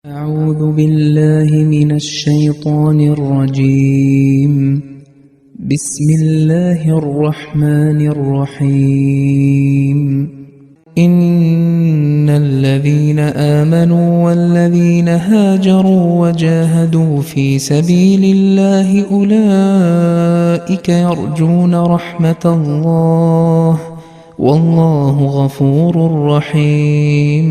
أعوذ بالله من الشيطان الرجيم. بسم الله الرحمن الرحيم. إن الذين آمنوا والذين هاجروا وجاهدوا في سبيل الله أولئك يرجون رحمة الله والله غفور رحيم.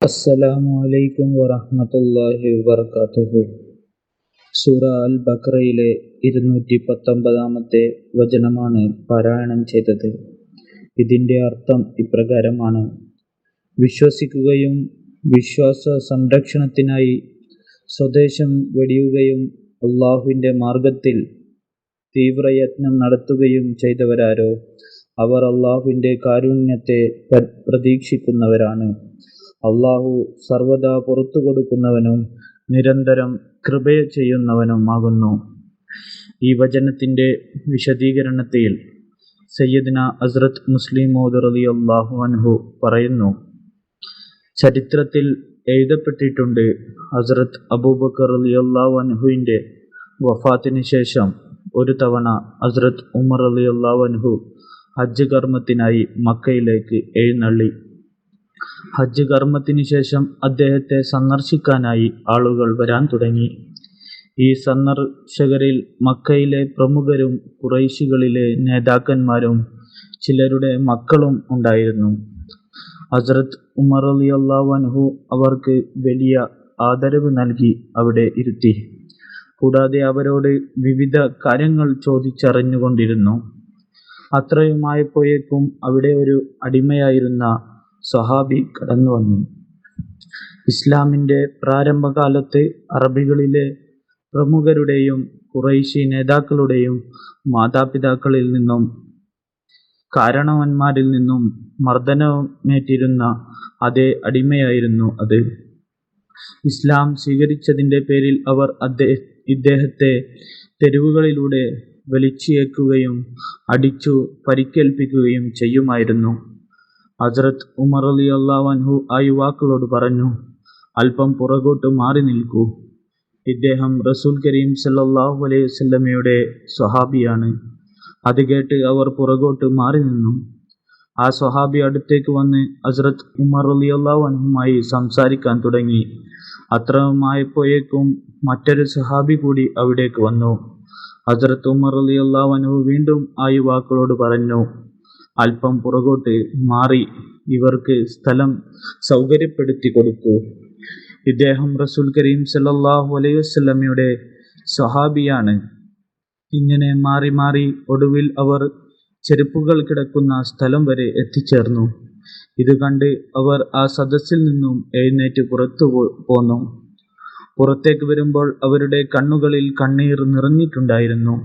അസ്സലാമു അലൈക്കും വറഹ്മത്തുള്ളാഹി വബറകാതുഹു. സൂറ അൽ ബഖറയിലെ 219 വചനമാണ് പാരായണം ചെയ്തത്. ഇതിൻ്റെ അർത്ഥം ഇപ്രകാരമാണ്: വിശ്വസിക്കുകയും വിശ്വാസ സംരക്ഷണത്തിനായി സ്വദേശം വെടിയുകയും അള്ളാഹുവിൻ്റെ മാർഗത്തിൽ തീവ്രയത്നം നടത്തുകയും ചെയ്തവരാരോ അവർ അള്ളാഹുവിൻ്റെ കാരുണ്യത്തെ പ്രതീക്ഷിക്കുന്നവരാണ്. അള്ളാഹു സർവദാ പുറത്തു കൊടുക്കുന്നവനും നിരന്തരം കൃപ ചെയ്യുന്നവനുമാകുന്നു. ഈ വചനത്തിൻ്റെ വിശദീകരണത്തിൽ സയ്യിദ്ന ഹസ്രത്ത് മുസ്ലിം മൗദ് റളിയല്ലാഹു അൻഹു പറയുന്നു: ചരിത്രത്തിൽ എഴുതപ്പെട്ടിട്ടുണ്ട്, ഹസ്രത്ത് അബൂബക്കർ റളിയല്ലാഹു അൻഹുവിൻ്റെ വഫാത്തിന് ശേഷം ഒരു തവണ ഹസ്രത്ത് ഉമർ റളിയല്ലാഹു അൻഹു ഹജ്ജ് കർമ്മത്തിനായി മക്കയിലേക്ക് എഴുന്നള്ളി. ഹജ്ജ് കർമ്മത്തിന് ശേഷം അദ്ദേഹത്തെ സന്ദർശിക്കാനായി ആളുകൾ വരാൻ തുടങ്ങി. ഈ സന്ദർശകരിൽ മക്കയിലെ പ്രമുഖരും ഖുറൈശികളിലെ നേതാക്കന്മാരും ചിലരുടെ മക്കളും ഉണ്ടായിരുന്നു. ഹസ്രത്ത് ഉമർ റളിയല്ലാഹു അൻഹു അവർക്ക് വലിയ ആദരവ് നൽകി അവിടെ ഇരുത്തി. കൂടാതെ അവരോട് വിവിധ കാര്യങ്ങൾ ചോദിച്ചറിഞ്ഞുകൊണ്ടിരുന്നു. അത്രയുമായപ്പോഴേക്കും അവിടെ ഒരു അടിമയായിരുന്ന സ്വഹാബി കടന്നു വന്നു. ഇസ്ലാമിൻ്റെ പ്രാരംഭകാലത്ത് അറബികളിലെ പ്രമുഖരുടെയും ഖുറൈശി നേതാക്കളുടെയും മാതാപിതാക്കളിൽ നിന്നും കാരണവന്മാരിൽ നിന്നും മർദ്ദനമേറ്റിരുന്ന അതേ അടിമയായിരുന്നു അത്. ഇസ്ലാം സ്വീകരിച്ചതിൻ്റെ പേരിൽ അവർ ഇദ്ദേഹത്തെ തെരുവുകളിലൂടെ വലിച്ചിഴക്കുകയും അടിച്ചു പരിക്കേൽപ്പിക്കുകയും ചെയ്യുമായിരുന്നു. ഹസ്രത്ത് ഉമർ റളിയല്ലാഹു അൻഹു ആ യുവാക്കളോട് പറഞ്ഞു: അല്പം പുറകോട്ട് മാറി നിൽക്കൂ. ഇദ്ദേഹം റസൂൽ കരീം സല്ലല്ലാഹു അലൈഹി വസല്ലമയുടെ സ്വഹാബിയാണ്. അത് കേട്ട് അവർ പുറകോട്ട് മാറി നിന്നു. ആ സ്വഹാബി അടുത്തേക്ക് വന്ന് ഹസ്രത്ത് ഉമർ റളിയല്ലാഹു അൻഹുമായി സംസാരിക്കാൻ തുടങ്ങി. അത്രയുമായപ്പോഴേക്കും മറ്റൊരു സ്വഹാബി കൂടി അവിടേക്ക് വന്നു. ഹസ്രത്ത് ഉമർ റളിയല്ലാഹു അൻഹു വീണ്ടും ആ യുവാക്കളോട് പറഞ്ഞു: അല്പം പുറകോട്ട് മാറി ഇവർക്ക് സ്ഥലം സൗകര്യപ്പെടുത്തി കൊടുക്കൂ. ഇദ്ദേഹം റസൂൽ കരീം സല്ലല്ലാഹു അലൈഹി വസല്ലമയുടെ സ്വഹാബിയാണ്. ഇങ്ങനെ മാറി മാറി ഒടുവിൽ അവർ ചെരുപ്പുകൾ കിടക്കുന്ന സ്ഥലം വരെ എത്തിച്ചേർന്നു. ഇത് കണ്ട് അവർ ആ സദസ്സിൽ നിന്നും എഴുന്നേറ്റ് പുറത്തു പോന്നു. പുറത്തേക്ക് വരുമ്പോൾ അവരുടെ കണ്ണുകളിൽ കണ്ണീർ നിറഞ്ഞിട്ടുണ്ടായിരുന്നു.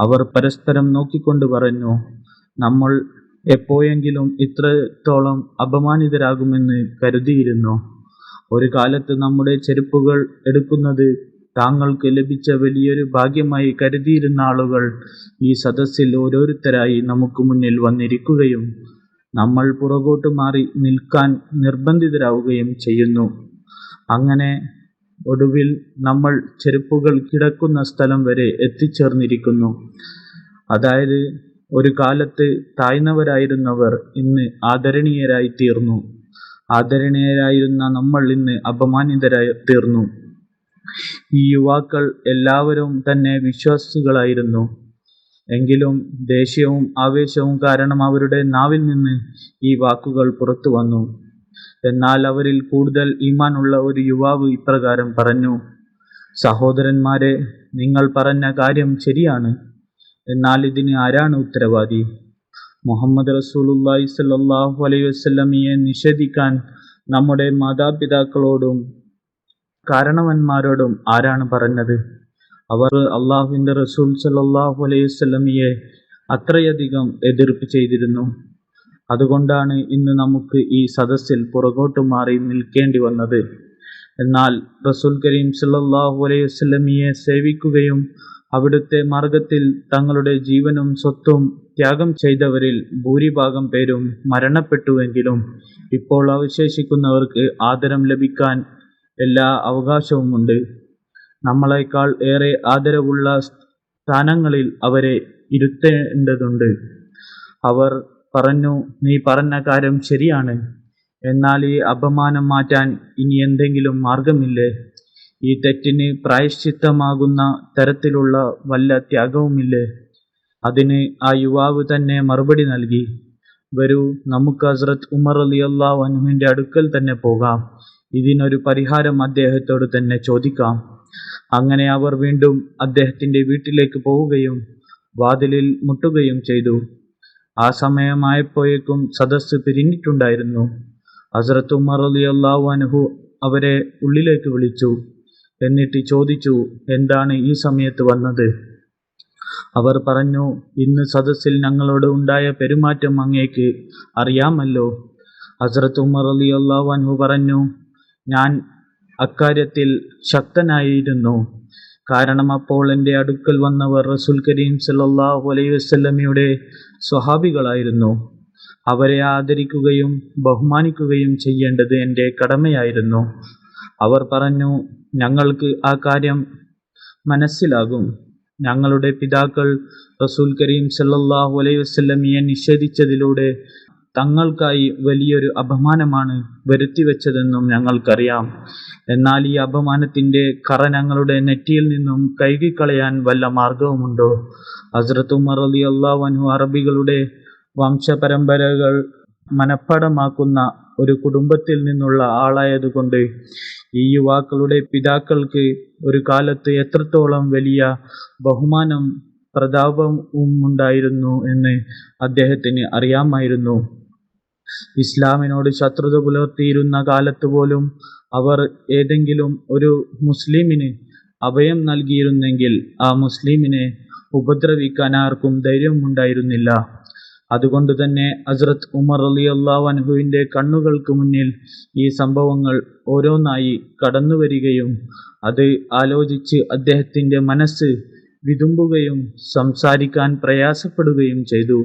അവർ പരസ്പരം നോക്കിക്കൊണ്ട് പറഞ്ഞു: നമ്മൾ എപ്പോഴെങ്കിലും ഇത്രത്തോളം അപമാനിതരാകുമെന്ന് കരുതിയിരുന്നോ? ഒരു കാലത്ത് നമ്മുടെ ചെരുപ്പുകൾ എടുക്കുന്നത് താങ്കൾക്ക് ലഭിച്ച വലിയൊരു ഭാഗ്യമായി കരുതിയിരുന്ന ആളുകൾ ഈ സദസ്സിൽ ഓരോരുത്തരായി നമുക്ക് മുന്നിൽ വന്നിരിക്കുകയും നമ്മൾ പുറകോട്ട് മാറി നിൽക്കാൻ നിർബന്ധിതരാവുകയും ചെയ്യുന്നു. അങ്ങനെ ഒടുവിൽ നമ്മൾ ചെരുപ്പുകൾ കിടക്കുന്ന സ്ഥലം വരെ എത്തിച്ചേർന്നിരിക്കുന്നു. അതായത് ഒരു കാലത്ത് താഴ്ന്നവരായിരുന്നവർ ഇന്ന് ആദരണീയരായി തീർന്നു. ആദരണീയരായിരുന്ന നമ്മൾ ഇന്ന് അപമാനിതരായി തീർന്നു. ഈ യുവാക്കൾ എല്ലാവരും തന്നെ വിശ്വാസികളായിരുന്നു. എങ്കിലും ദേഷ്യവും ആവേശവും കാരണം അവരുടെ നാവിൽ നിന്ന് ഈ വാക്കുകൾ പുറത്തു വന്നു. എന്നാൽ അവരിൽ കൂടുതൽ ഈമാനുള്ള ഒരു യുവാവ് ഇപ്രകാരം പറഞ്ഞു: സഹോദരന്മാരെ, നിങ്ങൾ പറഞ്ഞ കാര്യം ശരിയാണ്. എന്നാൽ ഇതിന് ആരാണ് ഉത്തരവാദി? മുഹമ്മദ് റസൂലുള്ളാഹി സ്വല്ലല്ലാഹു അലൈഹി വസല്ലമയെ നിഷേധിക്കാൻ നമ്മുടെ മാതാപിതാക്കളോടും കാരണവന്മാരോടും ആരാണ് പറഞ്ഞത്? അവർ അള്ളാഹുവിൻ്റെ റസൂൽ സ്വല്ലല്ലാഹു അലൈഹി വസല്ലമയെ അത്രയധികം എതിർപ്പ് ചെയ്തിരുന്നു. അതുകൊണ്ടാണ് ഇന്ന് നമുക്ക് ഈ സദസ്സിൽ പുറകോട്ട് മാറി നിൽക്കേണ്ടി വന്നത്. എന്നാൽ റസൂൽ കരീം സല്ലല്ലാഹു അലൈഹി വസല്ലമയെ സേവിക്കുകയും അവിടുത്തെ മാർഗത്തിൽ തങ്ങളുടെ ജീവനും സ്വത്തും ത്യാഗം ചെയ്തവരിൽ ഭൂരിഭാഗം പേരും മരണപ്പെട്ടുവെങ്കിലും ഇപ്പോൾ അവശേഷിക്കുന്നവർക്ക് ആദരം ലഭിക്കാൻ എല്ലാ അവകാശവുമുണ്ട്. നമ്മളെക്കാൾ ഏറെ ആദരവുള്ള സ്ഥാനങ്ങളിൽ അവരെ ഇരുത്തേണ്ടതുണ്ട്. അവർ പറഞ്ഞു, നീ പറഞ്ഞ കാര്യം ശരിയാണ്. എന്നാൽ ഈ അപമാനം മാറ്റാൻ ഇനി എന്തെങ്കിലും മാർഗമില്ലേ? ഈ തെറ്റിന് പ്രായശ്ചിത്തമാകുന്ന തരത്തിലുള്ള വല്ല ത്യാഗവുമില്ലേ? അതിന് ആ യുവാവ് തന്നെ മറുപടി നൽകി, വരൂ, നമുക്ക് ഹസ്രത്ത് ഉമർ റളിയല്ലാഹു അൻഹുവിന്റെ അടുക്കൽ തന്നെ പോകാം. ഇതിനൊരു പരിഹാരം അദ്ദേഹത്തോട് തന്നെ ചോദിക്കാം. അങ്ങനെ അവർ വീണ്ടും അദ്ദേഹത്തിന്റെ വീട്ടിലേക്ക് പോവുകയും വാതിലിൽ മുട്ടുകയും ചെയ്തു. ആ സമയമായപ്പോഴേക്കും സദസ്സ് പിരിഞ്ഞിട്ടുണ്ടായിരുന്നു. ഹസ്രത്ത് ഉമർ റളിയല്ലാഹു അൻഹു അവരെ ഉള്ളിലേക്ക് വിളിച്ചു. എന്നിട്ട് ചോദിച്ചു, എന്താണ് ഈ സമയത്ത് വന്നത്? അവർ പറഞ്ഞു, ഇന്ന് സദസ്സിൽ ഞങ്ങളോട് ഉണ്ടായ പെരുമാറ്റം അങ്ങേക്ക് അറിയാമല്ലോ. ഹസ്രത്ത് ഉമർ റളിയല്ലാഹു അൻഹു പറഞ്ഞു, ഞാൻ അക്കാര്യത്തിൽ ശക്തനായിരുന്നു. കാരണം അപ്പോൾ എൻ്റെ അടുക്കൽ വന്നവർ റസൂൽ കരീം സല്ലല്ലാഹു അലൈഹി വസല്ലമയുടെ സ്വഹാബികളായിരുന്നു. അവരെ ആദരിക്കുകയും ബഹുമാനിക്കുകയും ചെയ്യേണ്ടത് എൻ്റെ കടമയായിരുന്നു. അവർ പറഞ്ഞു, ഞങ്ങൾക്ക് ആ കാര്യം മനസ്സിലാകും. ഞങ്ങളുടെ പിതാക്കൾ റസൂൽ കരീം സല്ലല്ലാഹു അലൈഹി വസല്ലമയെ നിഷേധിച്ചതിലൂടെ തങ്ങൾക്കായി വലിയൊരു അപമാനമാണ് വരുത്തിവെച്ചതെന്നും ഞങ്ങൾക്കറിയാം. എന്നാൽ ഈ അപമാനത്തിന്റെ കറ ഞങ്ങളുടെ നെറ്റിയിൽ നിന്നും കഴുകിക്കളയാൻ വല്ല മാർഗവുമുണ്ടോ? ഹസ്രത്ത് ഉമർ റളിയല്ലാഹു അൻഹു അറബികളുടെ വംശപരമ്പരകൾ മനഃപ്പാഠമാക്കുന്ന ഒരു കുടുംബത്തിൽ നിന്നുള്ള ആളായതുകൊണ്ട് ഈ യുവാക്കളുടെ പിതാക്കൾക്ക് ഒരു കാലത്ത് എത്രത്തോളം വലിയ ബഹുമാനം പ്രതാപവും ഉണ്ടായിരുന്നു എന്ന് അദ്ദേഹത്തിന് അറിയാമായിരുന്നു. ഇസ്ലാമിനോട് ശത്രുത പുലർത്തിയിരുന്ന കാലത്ത് പോലും അവർ ഏതെങ്കിലും ഒരു മുസ്ലിമിന് അഭയം നൽകിയിരുന്നെങ്കിൽ ആ മുസ്ലിമിനെ ഉപദ്രവിക്കാൻ ആർക്കും ധൈര്യമുണ്ടായിരുന്നില്ല. അതുകൊണ്ട് തന്നെ ഹസ്രത്ത് ഉമർ റളിയല്ലാഹു അൻഹുവിന്റെ കണ്ണുകൾക്ക് മുന്നിൽ ഈ സംഭവങ്ങൾ ഓരോന്നായി കടന്നു വരികയും അത് ആലോചിച്ച് അദ്ദേഹത്തിന്റെ മനസ്സ് വിതുമ്പുകയും സംസാരിക്കാൻ പ്രയാസപ്പെടുകയും ചെയ്തു.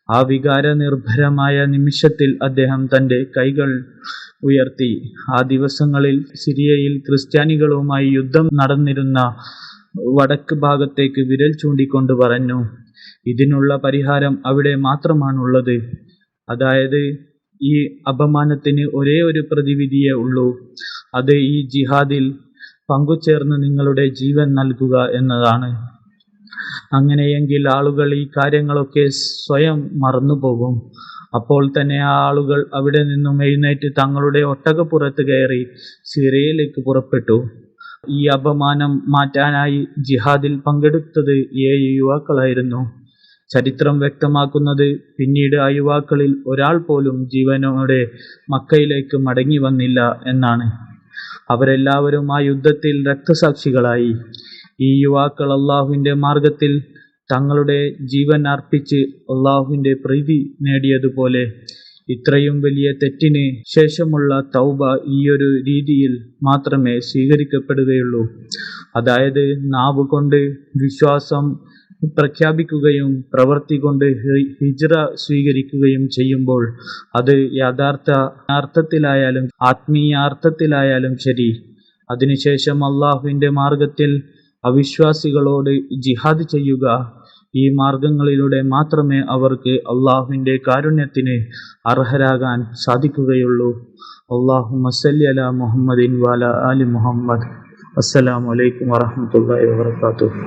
ആ വികാരനിർഭരമായ നിമിഷത്തിൽ അദ്ദേഹം തന്റെ കൈകൾ ഉയർത്തി. ആ ദിവസങ്ങളിൽ സിറിയയിൽ ക്രിസ്ത്യാനികളുമായി യുദ്ധം നടന്നിരുന്ന വടക്ക് ഭാഗത്തേക്ക് വിരൽ ചൂണ്ടിക്കൊണ്ട് പറഞ്ഞു, ഇതിനുള്ള പരിഹാരം അവിടെ മാത്രമാണുള്ളത്. അതായത് ഈ അപമാനത്തിന് ഒരേ ഒരു പ്രതിവിധിയേ ഉള്ളൂ. അത് ഈ ജിഹാദിൽ പങ്കുചേർന്ന് നിങ്ങളുടെ ജീവൻ നൽകുക എന്നതാണ്. അങ്ങനെയെങ്കിൽ ആളുകൾ ഈ കാര്യങ്ങളൊക്കെ സ്വയം മറന്നുപോകും. അപ്പോൾ തന്നെ ആ ആളുകൾ അവിടെ നിന്നും എഴുന്നേറ്റ് തങ്ങളുടെ ഒട്ടകപ്പുറത്ത് കയറി സിറിയയിലേക്ക് പുറപ്പെട്ടു. ഈ അപമാനം മാറ്റാനായി ജിഹാദിൽ പങ്കെടുത്തത് 7 യുവാക്കളായിരുന്നു. ചരിത്രം വ്യക്തമാക്കുന്നത് പിന്നീട് ആ യുവാക്കളിൽ ഒരാൾ പോലും ജീവനോടെ മക്കയിലേക്ക് മടങ്ങി വന്നില്ല എന്നാണ്. അവരെല്ലാവരും ആ യുദ്ധത്തിൽ രക്തസാക്ഷികളായി. ഈ യുവാക്കൾ അള്ളാഹുവിന്റെ മാർഗത്തിൽ തങ്ങളുടെ ജീവൻ അർപ്പിച്ച് അള്ളാഹുവിന്റെ പ്രീതി നേടിയതുപോലെ ഇത്രയും വലിയ തെറ്റിന് ശേഷമുള്ള തൗബ ഈയൊരു രീതിയിൽ മാത്രമേ സ്വീകരിക്കപ്പെടുകയുള്ളൂ. അതായത് നാവ് കൊണ്ട് വിശ്വാസം പ്രഖ്യാപിക്കുകയും പ്രവൃത്തി കൊണ്ട് ഹിജ്റ സ്വീകരിക്കുകയും ചെയ്യുമ്പോൾ അത് യഥാർത്ഥ അർത്ഥത്തിലായാലും ആത്മീയ അർത്ഥത്തിലായാലും ശരി, അതിനുശേഷം അള്ളാഹുവിന്റെ മാർഗത്തിൽ അവിശ്വാസികളോട് ജിഹാദ് ചെയ്യുക, ഈ മാർഗങ്ങളിലൂടെ മാത്രമേ അവർക്ക് അള്ളാഹുവിന്റെ കാരുണ്യത്തിന് അർഹരാകാൻ സാധിക്കുകയുള്ളൂ. അല്ലാഹുമ്മ സല്ലി അലാ മുഹമ്മദിൻ വഅലാ ആലി മുഹമ്മദ്. അസ്സലാമു അലൈക്കും വറഹ്മത്തുള്ളാഹി വബറകാതുഹു.